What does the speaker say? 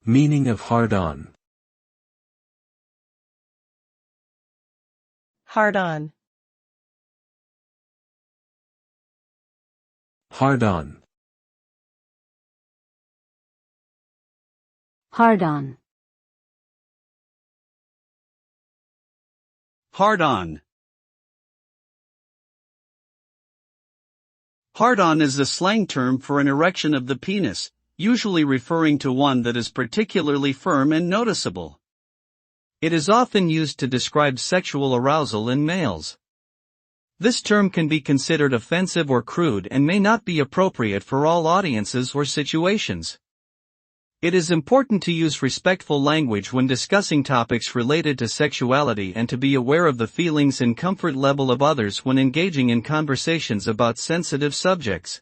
Meaning of hard-on. Hard-on. Hard-on. Hard-on. Hard-on. Hard-on is the slang term for an erection of the penis, usually referring to one that is particularly firm and noticeable. It is often used to describe sexual arousal in males. This term can be considered offensive or crude and may not be appropriate for all audiences or situations. It is important to use respectful language when discussing topics related to sexuality and to be aware of the feelings and comfort level of others when engaging in conversations about sensitive subjects.